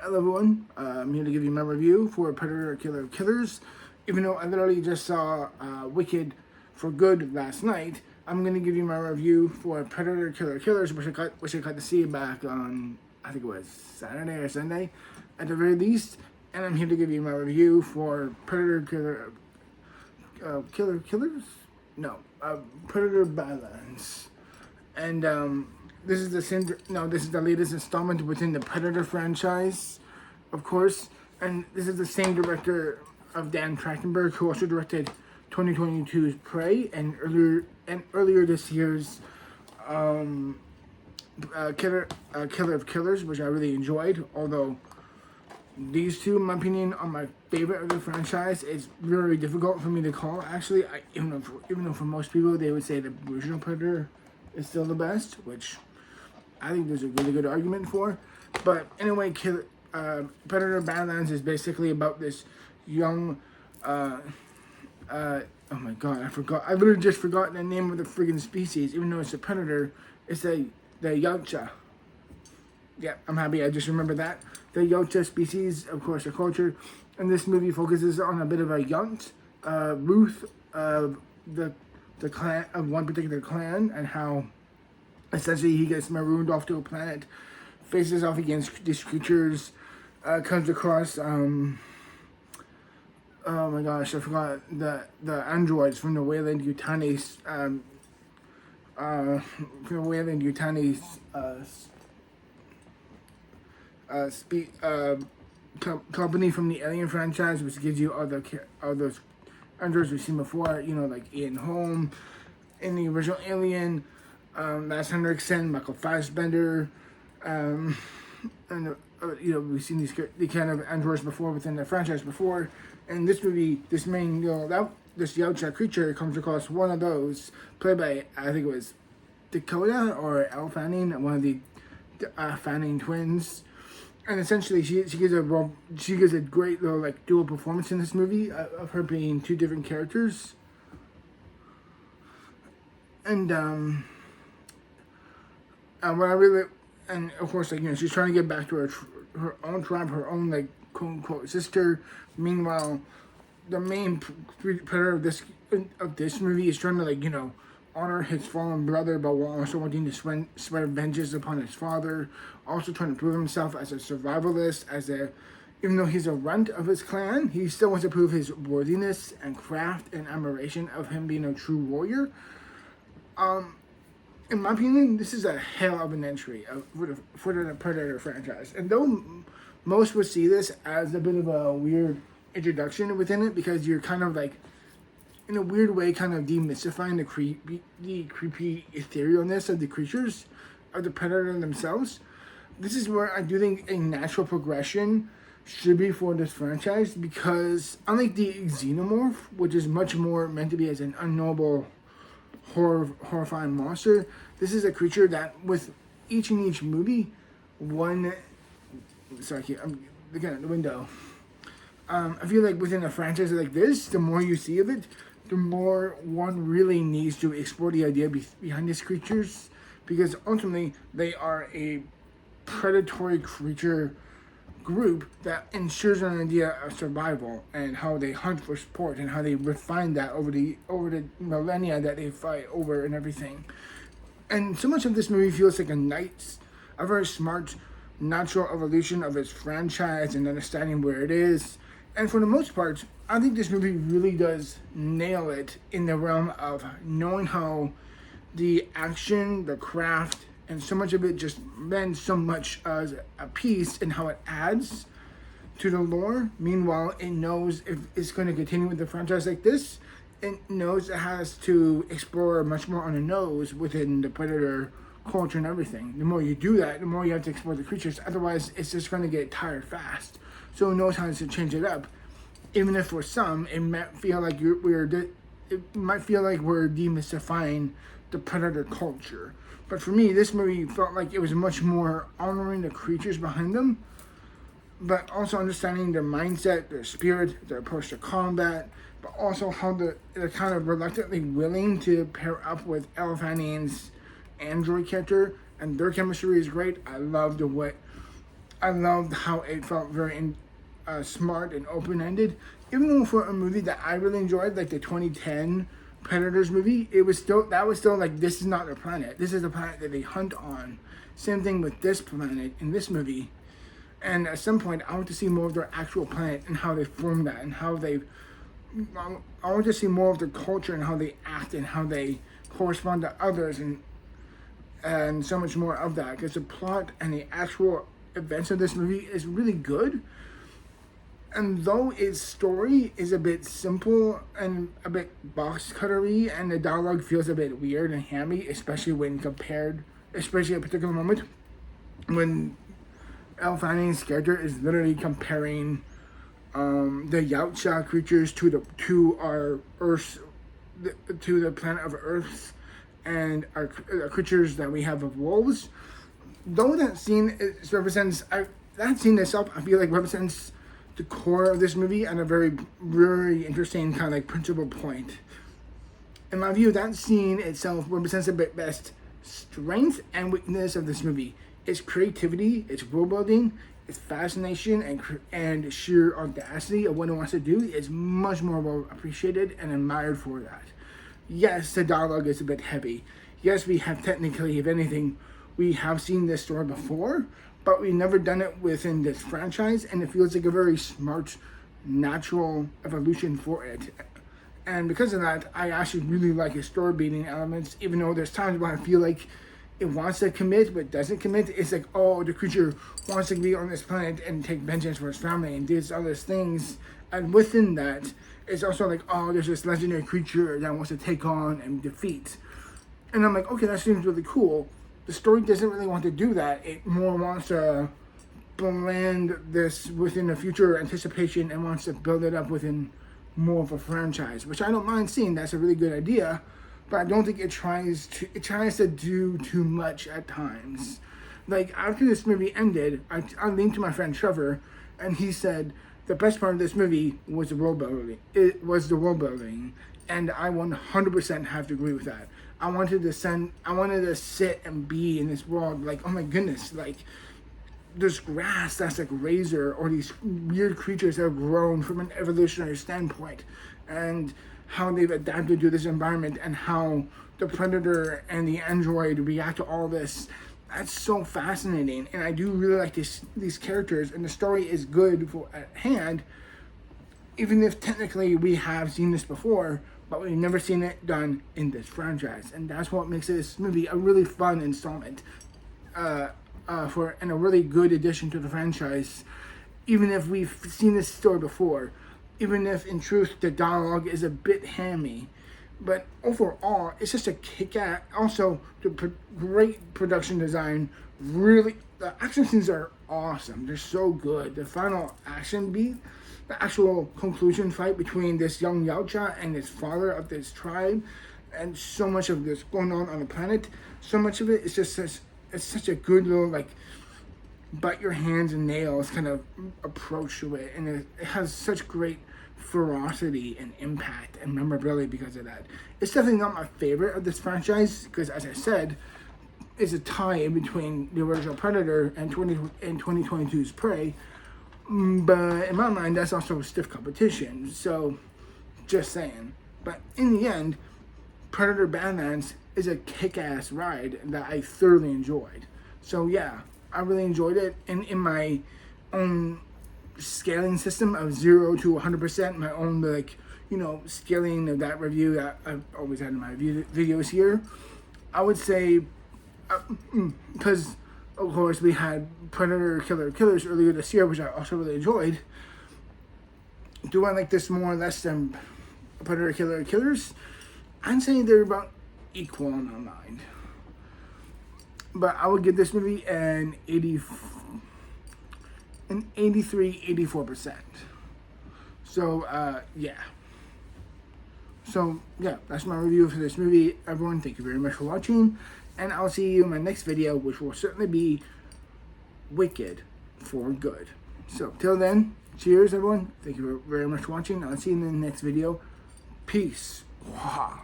Hello everyone, I'm here to give you my review for Predator Killer Killers. Even though I literally just saw Wicked for Good last night, I'm going to give you my review for Predator Killer Killers, which I got to see back on, I think it was Saturday or Sunday, at the very least. And I'm here to give you my review for Killers? No, Predator Badlands. And this is this is the latest installment within the Predator franchise, of course. And this is the same director of Dan Trachtenberg, who also directed 2022's Prey and earlier this year's Killer of Killers, which I really enjoyed. Although these two, in my opinion, are my favorite of the franchise. It's very difficult for me to call. Actually, even though for most people they would say the original Predator is still the best, which I think there's a really good argument for. But anyway, Predator Badlands is basically about this young. Oh my god, I forgot. I literally just forgot the name of the friggin' species, even though it's a predator. It's the Yautja. Yeah, I'm happy I just remember that. The Yautja species, of course, are culture. And this movie focuses on a bit of a Yunt, Ruth of the clan of one particular clan, and how essentially he gets marooned off to a planet, faces off against these creatures, comes across oh my gosh, I forgot the androids from the Wayland Yutani company from the Alien franchise, which gives you all those androids we've seen before. You know, like Ian Holm in the original Alien, Lance Henriksen, Michael Fassbender, and we've seen these kind of androids before within the franchise before. And this movie, this Yautja creature comes across one of those, played by, I think it was Dakota or Elle Fanning, one of the Fanning twins. And essentially, she gives a great little like dual performance in this movie of her being two different characters. And what I really, and of course, like, she's trying to get back to her own tribe, her own like quote unquote sister. Meanwhile, the main predator of this movie is trying to, like, honor his fallen brother, but while also wanting to swear vengeance upon his father. Also trying to prove himself as a survivalist, even though he's a runt of his clan, he still wants to prove his worthiness and craft and admiration of him being a true warrior. In my opinion, this is a hell of an entry for the Predator franchise. And though most would see this as a bit of a weird introduction within it, because you're kind of like, in a weird way, kind of demystifying the creepy etherealness of the creatures, of the Predator themselves. This is where I do think a natural progression should be for this franchise, because unlike the Xenomorph, which is much more meant to be as an unknowable, horrifying monster, this is a creature that with each movie, sorry, I'm looking at the window. I feel like within a franchise like this, the more you see of it, the more one really needs to explore the idea behind these creatures, because ultimately they are a predatory creature group that ensures an idea of survival and how they hunt for sport and how they refine that over the millennia that they fight over and everything. And so much of this movie feels like a very smart, natural evolution of its franchise and understanding where it is. And for the most part, I think this movie really does nail it in the realm of knowing how the action, the craft, and so much of it just meant so much as a piece and how it adds to the lore. Meanwhile, it knows if it's going to continue with the franchise like this, it knows it has to explore much more on the nose within the Predator culture and everything. The more you do that, the more you have to explore the creatures. Otherwise, it's just going to get tired fast. So it knows how to change it up. Even if for some, it might feel like we're demystifying the Predator culture. But for me, this movie felt like it was much more honoring the creatures behind them, but also understanding their mindset, their spirit, their approach to combat, but also how they're kind of reluctantly willing to pair up with Elle Fanning's android character, and their chemistry is great. I love the way I loved how it felt very smart and open-ended. Even though for a movie that I really enjoyed, like the 2010 Predators movie, it was still like, this is not their planet. This is the planet that they hunt on. Same thing with this planet in this movie. And at some point, I want to see more of their actual planet and how they form that and how they. I want to see more of their culture and how they act and how they correspond to others and so much more of that, because the plot and the actual events of this movie is really good. And though its story is a bit simple and a bit box cuttery, and the dialogue feels a bit weird and hammy, especially at a particular moment when Elle Fanning's character is literally comparing the Yautja creatures to the planet of Earth, and our creatures that we have of wolves. Though that scene that scene itself, I feel like represents the core of this movie and a very, very interesting kind of like principal point. In my view, that scene itself represents the best strength and weakness of this movie. Its creativity, its world building, its fascination, and sheer audacity of what it wants to do is much more well appreciated and admired for that. Yes, the dialogue is a bit heavy. Yes, we have technically, if anything, we have seen this story before, but we've never done it within this franchise, and it feels like a very smart, natural evolution for it. And because of that, I actually really like its story beating elements, even though there's times where I feel like it wants to commit but doesn't commit. It's like, oh, the creature wants to be on this planet and take vengeance for his family and do all these things. And within that, it's also like, oh, there's this legendary creature that wants to take on and defeat. And I'm like, okay, that seems really cool. The story doesn't really want to do that. It more wants to blend this within the future anticipation and wants to build it up within more of a franchise, which I don't mind seeing. That's a really good idea, but I don't think it tries to do too much at times. Like, after this movie ended, I leaned to my friend Trevor, and he said the best part of this movie was the world building. It was the world building, and I 100% have to agree with that. I wanted to sit and be in this world, like, oh my goodness, like, there's grass that's like razor, or these weird creatures that have grown from an evolutionary standpoint, and how they've adapted to this environment, and how the predator and the android react to all this. That's so fascinating, and I do really like these characters, and the story is good at hand, even if technically we have seen this before, but we've never seen it done in this franchise. And that's what makes this movie a really fun installment and a really good addition to the franchise, even if we've seen this story before, even if in truth the dialogue is a bit hammy. But overall, it's just a kick-ass. Also, the great production design. Really, the action scenes are awesome. They're so good. The final action beat, the actual conclusion fight between this young Yautja and his father of this tribe, and so much of this going on the planet. So much of it is just it's such a good little, like, bite your hands and nails kind of approach to it, and it has such great ferocity and impact and memorability because of that. It's definitely not my favorite of this franchise, because, as I said, it's a tie in between the original Predator and 2022's Prey. But in my mind, that's also stiff competition. So, just saying. But in the end, Predator Badlands is a kick-ass ride that I thoroughly enjoyed. So yeah, I really enjoyed it. And in my own scaling system of 0 to 100%, my own, like, scaling of that review that I've always had in my videos here, I would say, because of course we had Predator Killers earlier this year, which I also really enjoyed. Do I like this more or less than Predator Killers? I'd say they're about equal in my mind. But I would give this movie an 83-84%. So, yeah. So, yeah, that's my review for this movie. Everyone, thank you very much for watching. And I'll see you in my next video, which will certainly be Wicked for Good. So, till then, cheers, everyone. Thank you very much for watching. I'll see you in the next video. Peace. Wow.